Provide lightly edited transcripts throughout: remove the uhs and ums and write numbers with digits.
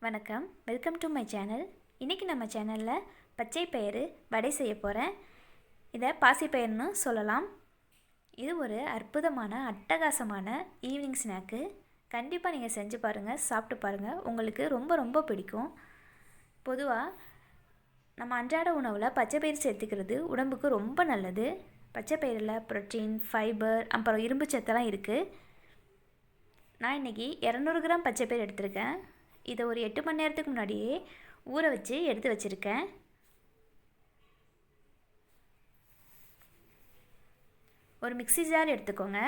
வணக்கம், welcome to my channel. இன்றைக்கி நம்ம சேனலில் பச்சை பயிறு வடை செய்ய போகிறேன். இதை பாசிப்பயிறுன்னு சொல்லலாம். இது ஒரு அற்புதமான அட்டகாசமான ஈவினிங் ஸ்நாக்கு. கண்டிப்பாக நீங்கள் செஞ்சு பாருங்கள், சாப்பிட்டு பாருங்கள், உங்களுக்கு ரொம்ப ரொம்ப பிடிக்கும். பொதுவாக நம்ம அன்றாட உணவில் பச்சை பயிறு சேர்த்துக்கிறது உடம்புக்கு ரொம்ப நல்லது. பச்சை பயிரில் புரோட்டீன், ஃபைபர், அப்புறம் இரும்பு சத்தெல்லாம் இருக்குது. நான் இன்றைக்கி 200 கிராம் பச்சை பயிறு எடுத்திருக்கேன். இதை ஒரு 8 மணி நேரத்துக்கு முன்னாடியே ஊற வச்சு எடுத்து வச்சுருக்கேன். ஒரு மிக்ஸி ஜார் எடுத்துக்கோங்க.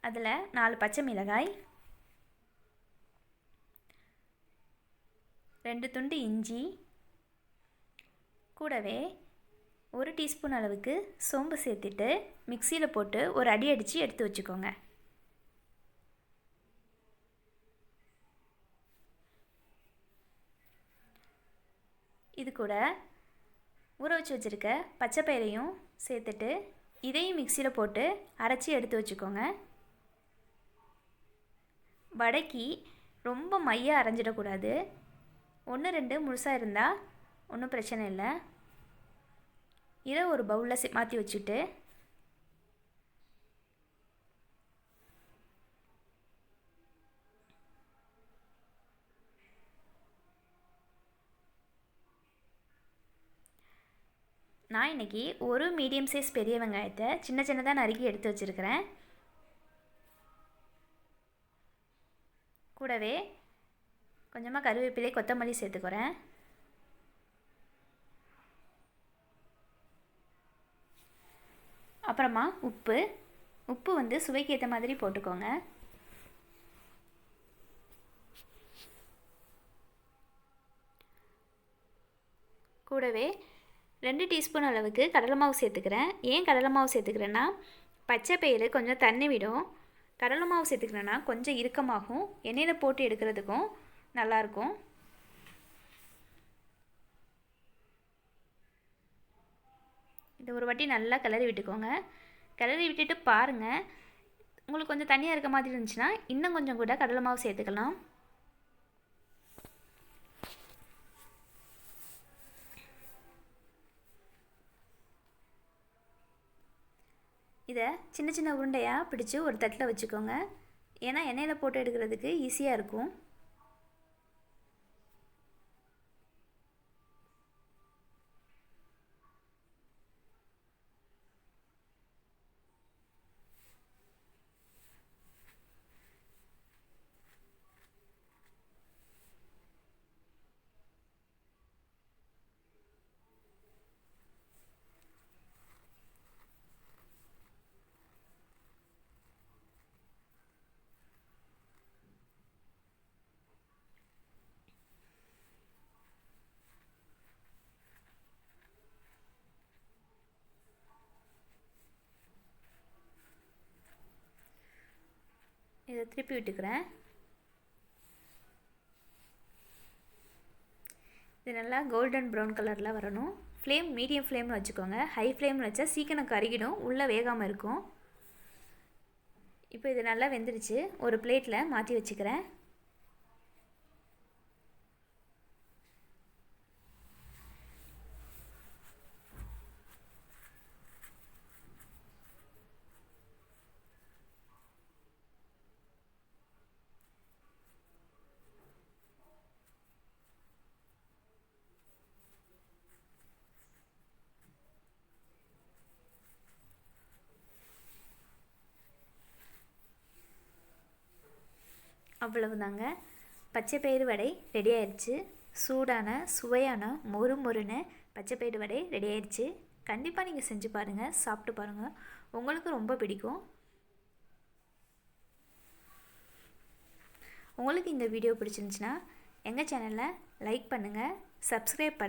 அதில் 4 பச்சை மிளகாய், 2 துண்டு இஞ்சி, கூடவே 1 டீஸ்பூன் அளவுக்கு சோம்பு சேர்த்துட்டு மிக்சியில் போட்டு ஒரு அடி அடித்து எடுத்து வச்சுக்கோங்க. இது கூட ஊற வச்சு வச்சுருக்க பச்சை பயிரையும் சேர்த்துட்டு இதையும் மிக்சியில் போட்டு அரைச்சி எடுத்து வச்சுக்கோங்க. வடைக்கு ரொம்ப மையாக அரைஞ்சிடக்கூடாது. 1-2 முழுசாக இருந்தால் ஒன்றும் பிரச்சனை இல்லை. இதை ஒரு பவுலில் மாற்றி வச்சுட்டு நான் இன்றைக்கி ஒரு மீடியம் சைஸ் பெரிய வெங்காயத்தை சின்ன சின்னதாக நறுக்கி எடுத்து வச்சுருக்கிறேன். கூடவே கொஞ்சமாக கருவேப்பிலை, கொத்தமல்லி சேர்த்துக்கிறேன். அப்புறமா உப்பு வந்து சுவைக்கு ஏற்ற மாதிரி போட்டுக்கோங்க. கூடவே 2 டீஸ்பூன் அளவுக்கு கடலை மாவு சேர்த்துக்கிறேன். ஏன் கடலை மாவு சேர்த்துக்கிறேன்னா, பச்சை பயிறு கொஞ்சம் தண்ணி விடும். கடலை மாவு சேர்த்துக்கிறேன்னா கொஞ்சம் இறுக்கமாகும், எண்ணெயில் போட்டு எடுக்கிறதுக்கும் நல்லாயிருக்கும். இதை ஒரு வாட்டி நல்லா கிளறி விட்டுக்கோங்க. கிளறி விட்டுட்டு பாருங்கள், உங்களுக்கு கொஞ்சம் தண்ணியாக இருக்க மாதிரி இருந்துச்சுன்னா இன்னும் கொஞ்சம் கூட கடலை மாவு சேர்த்துக்கலாம். இதை சின்ன சின்ன உருண்டையாக பிடிச்சி ஒரு தட்டில் வச்சுக்கோங்க. ஏன்னா எண்ணெயில் போட்டு எடுக்கிறதுக்கு ஈஸியாக இருக்கும். இதை திருப்பி விட்டுக்கிறேன். இது நல்லா கோல்டன் ப்ரௌன் கலரில் வரணும். ஃப்ளேம் மீடியம் ஃப்ளேமில் வச்சுக்கோங்க. ஹை ஃப்ளேமில் வச்சா சீக்கிரம் கருகிடும், உள்ளே வேகாமல் இருக்கும். இப்போ இது நல்லா வெந்துடுச்சு. ஒரு பிளேட்டில் மாற்றி வச்சுக்கிறேன். அவ்வளவுதாங்க, பச்சை பயிறு வடை ரெடி ஆயிடுச்சு. சூடான சுவையான மொறு மொறுன்னு பச்சை பயிறு வடை ரெடி ஆயிடுச்சு. கண்டிப்பாக நீங்கள் செஞ்சு பாருங்கள், சாப்பிட்டு பாருங்கள், உங்களுக்கு ரொம்ப பிடிக்கும். உங்களுக்கு இந்த வீடியோ பிடிச்சிருந்துச்சுன்னா எங்கள் சேனலை லைக் பண்ணுங்கள், சப்ஸ்கிரைப்